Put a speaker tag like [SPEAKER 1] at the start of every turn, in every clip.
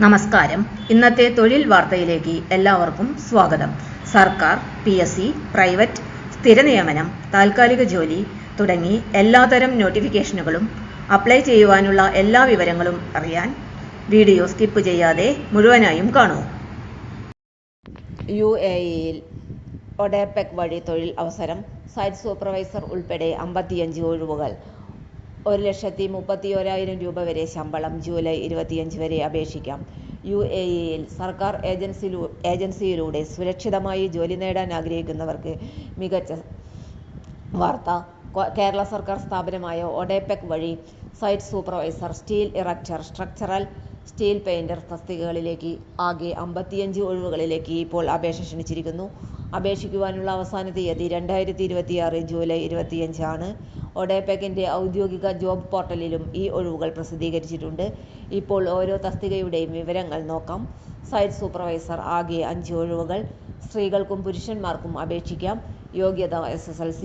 [SPEAKER 1] നമസ്കാരം. ഇന്നത്തെ തൊഴിൽ വാർത്തയിലേക്ക് എല്ലാവർക്കും സ്വാഗതം. സർക്കാർ, PSC, പ്രൈവറ്റ്, സ്ഥിര നിയമനം, താൽക്കാലിക ജോലി തുടങ്ങി എല്ലാത്തരം നോട്ടിഫിക്കേഷനുകളും അപ്ലൈ ചെയ്യുവാനുള്ള എല്ലാ വിവരങ്ങളും അറിയാൻ വീഡിയോ സ്കിപ്പ് ചെയ്യാതെ മുഴുവനായും കാണൂ.
[SPEAKER 2] UAEയിൽ ഒഡെപെക് വഴി തൊഴിൽ അവസരം. സൈറ്റ് സൂപ്പർവൈസർ ഉൾപ്പെടെ 55 ഒഴിവുകൾ. 1,31,000 രൂപ വരെ ശമ്പളം. ജൂലൈ 25 വരെ അപേക്ഷിക്കാം. UAEയിൽ സർക്കാർ ഏജൻസിയിലൂടെ സുരക്ഷിതമായി ജോലി നേടാൻ ആഗ്രഹിക്കുന്നവർക്ക് മികച്ച വാർത്ത. കേരള സർക്കാർ സ്ഥാപനമായ ഒഡെപെക് വഴി site supervisor, steel erector, structural steel painter തസ്തികകളിലേക്ക് ആകെ 55 ഒഴിവുകളിലേക്ക് ഇപ്പോൾ അപേക്ഷ ക്ഷണിച്ചിരിക്കുന്നു. അപേക്ഷിക്കുവാനുള്ള അവസാന തീയതി 2026 ജൂലൈ 25 ആണ്. ഒഡെപെക്കിന്റെ ഔദ്യോഗിക ജോബ് പോർട്ടലിലും ഈ ഒഴിവുകൾ പ്രസിദ്ധീകരിച്ചിട്ടുണ്ട്. ഇപ്പോൾ ഓരോ തസ്തികയുടെയും വിവരങ്ങൾ നോക്കാം. സൈറ്റ് സൂപ്പർവൈസർ ആകെ 5 ഒഴിവുകൾ. സ്ത്രീകൾക്കും പുരുഷന്മാർക്കും അപേക്ഷിക്കാം. യോഗ്യത SSLC,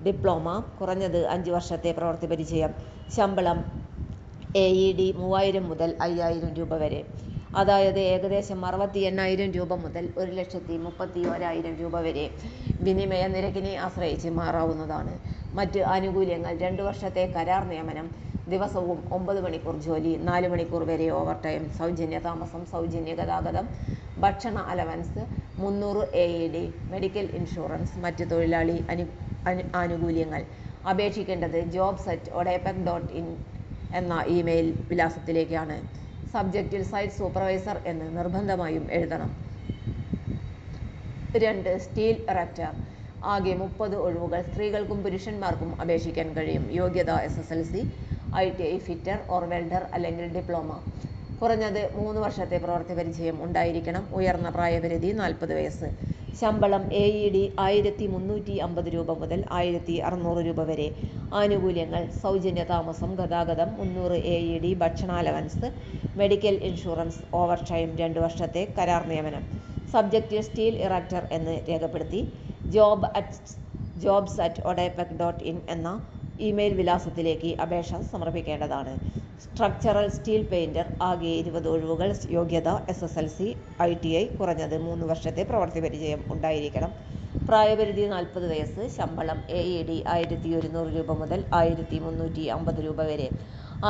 [SPEAKER 2] ഡിപ്ലോമ, കുറഞ്ഞത് 5 വർഷത്തെ പ്രവൃത്തി പരിചയം. ശമ്പളം AED 3000 മുതൽ 5000 രൂപ വരെ, അതായത് ഏകദേശം 68,000 രൂപ മുതൽ 1,31,000 രൂപ വരെ. വിനിമയ നിരക്കിനെ ആശ്രയിച്ച് മാറാവുന്നതാണ്. മറ്റ് ആനുകൂല്യങ്ങൾ: 2 വർഷത്തെ കരാർ നിയമനം, ദിവസവും 9 മണിക്കൂർ ജോലി, 4 മണിക്കൂർ വരെ ഓവർ ടൈം, സൗജന്യ താമസം, സൗജന്യ ഗതാഗതം, ഭക്ഷണ അലവൻസ്, 300 AED, മെഡിക്കൽ ഇൻഷുറൻസ്, മറ്റ് തൊഴിലാളി ആനുകൂല്യങ്ങൾ. അപേക്ഷിക്കേണ്ടത് jobs@odepec.in എന്ന ഇമെയിൽ വിലാസത്തിലേക്കാണ്. സബ്ജക്റ്റിൽ സൈറ്റ് സൂപ്പർവൈസർ എന്ന് നിർബന്ധമായും എഴുതണം. 2. Steel erector. ആകെ 30 ഒഴിവുകൾ. സ്ത്രീകൾക്കും പുരുഷന്മാർക്കും അപേക്ഷിക്കാൻ കഴിയും. യോഗ്യത SSLC, ITI fitter or welder അല്ലെങ്കിൽ ഡിപ്ലോമ. കുറഞ്ഞത് 3 വർഷത്തെ പ്രവൃത്തി പരിചയം ഉണ്ടായിരിക്കണം. ഉയർന്ന പ്രായപരിധി 40 വയസ്സ്. ശമ്പളം AED 1,350 രൂപ മുതൽ 1,600 രൂപ വരെ. ആനുകൂല്യങ്ങൾ: സൗജന്യ താമസം, ഗതാഗതം, 300 AED, ഭക്ഷണ allowance, medical insurance, over time, 2 വർഷത്തെ കരാർ നിയമനം. സബ്ജക്റ്റ് സ്റ്റീൽ ഇറക്ടർ എന്ന് രേഖപ്പെടുത്തി jobs@odepec.in എന്ന ഇമെയിൽ വിലാസത്തിലേക്ക് അപേക്ഷ സമർപ്പിക്കേണ്ടതാണ്. Structural steel painter. ആകെ 20 ഒഴിവുകൾ. യോഗ്യത SSLC, ITI, കുറഞ്ഞത് 3 വർഷത്തെ പ്രവൃത്തി പരിചയം ഉണ്ടായിരിക്കണം. പ്രായപരിധി 40 വയസ്സ്. ശമ്പളം AED 1,100 രൂപ മുതൽ 1,350 രൂപ വരെ.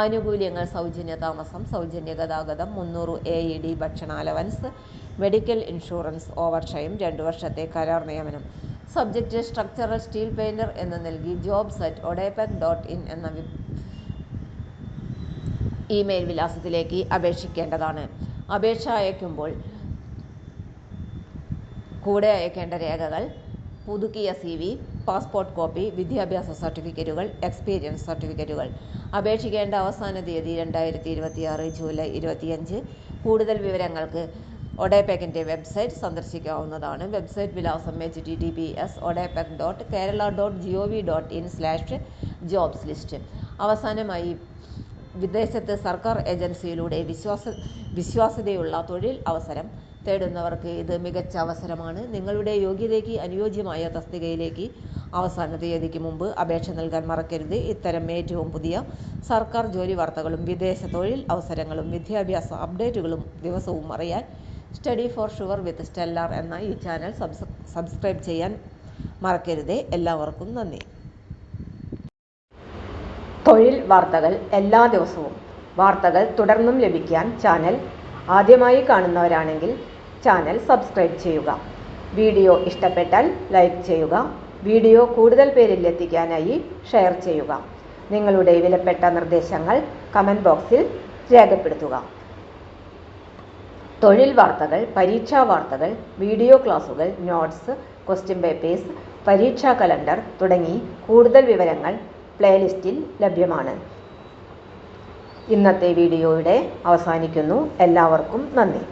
[SPEAKER 2] ആനുകൂല്യങ്ങൾ: സൗജന്യ താമസം, സൗജന്യ ഗതാഗതം, 300 AED, ഭക്ഷണ allowance, medical insurance, over time, 2 വർഷത്തെ കരാർ നിയമനം. സബ്ജക്റ്റ് സ്ട്രക്ചറൽ സ്റ്റീൽ പെയിന്റർ എന്ന് നൽകി jobs@odepec.in എന്ന ഇമെയിൽ വിലാസത്തിലേക്ക് അപേക്ഷിക്കേണ്ടതാണ്. അപേക്ഷ അയക്കുമ്പോൾ കൂടെ അയക്കേണ്ട രേഖകൾ: പുതുക്കിയ CV, പാസ്പോർട്ട് കോപ്പി, വിദ്യാഭ്യാസ സർട്ടിഫിക്കറ്റുകൾ, എക്സ്പീരിയൻസ് സർട്ടിഫിക്കറ്റുകൾ. അപേക്ഷിക്കേണ്ട അവസാന തീയതി 2026 ജൂലൈ 25. കൂടുതൽ വിവരങ്ങൾക്ക് ഒഡെപെക്കിന്റെ വെബ്സൈറ്റ് സന്ദർശിക്കാവുന്നതാണ്. വെബ്സൈറ്റ് വിലാസം https://odepec.kerala.gov.in/jobs ലിസ്റ്റ്. അവസാനമായി, വിദേശത്ത് സർക്കാർ ഏജൻസിയിലൂടെ വിശ്വാസ്യതയുള്ള തൊഴിൽ അവസരം തേടുന്നവർക്ക് ഇത് മികച്ച അവസരമാണ്. നിങ്ങളുടെ യോഗ്യതയ്ക്ക് അനുയോജ്യമായ തസ്തികയിലേക്ക് അവസാന തീയതിക്ക് മുമ്പ് അപേക്ഷ നൽകാൻ മറക്കരുത്. ഇത്തരം ഏറ്റവും പുതിയ സർക്കാർ ജോലി വാർത്തകളും വിദേശ തൊഴിൽ അവസരങ്ങളും വിദ്യാഭ്യാസ അപ്ഡേറ്റുകളും ദിവസവും അറിയാൻ study for sure with stellar എന്ന ഈ ചാനൽ സബ്സ്ക്രൈബ് ചെയ്യാൻ മറക്കരുത്. എല്ലാവർക്കും നന്ദി. തൊഴിൽ വാർത്തകൾ എല്ലാ ദിവസവും. വാർത്തകൾ തുടർന്നും ലഭിക്കാൻ ചാനൽ ആദ്യമായി കാണുന്നവരാണെങ്കിൽ ചാനൽ സബ്സ്ക്രൈബ് ചെയ്യുക. വീഡിയോ ഇഷ്ടപ്പെട്ടാൽ ലൈക്ക് ചെയ്യുക. വീഡിയോ കൂടുതൽ പേരിൽ എത്തിക്കാനായി ഷെയർ ചെയ്യുക. നിങ്ങളുടെ വിലപ്പെട്ട നിർദ്ദേശങ്ങൾ കമൻറ്റ് ബോക്സിൽ രേഖപ്പെടുത്തുക. തൊഴിൽ വാർത്തകൾ, പരീക്ഷാ വാർത്തകൾ, വീഡിയോ ക്ലാസുകൾ, നോട്ട്സ്, ക്വസ്റ്റ്യൻ പേപ്പേഴ്സ്, പരീക്ഷാ കലണ്ടർ തുടങ്ങി കൂടുതൽ വിവരങ്ങൾ പ്ലേലിസ്റ്റിൽ ലഭ്യമാണ്. ഇന്നത്തെ വീഡിയോയുടെ അവസാനിക്കുന്നു. എല്ലാവർക്കും നന്ദി.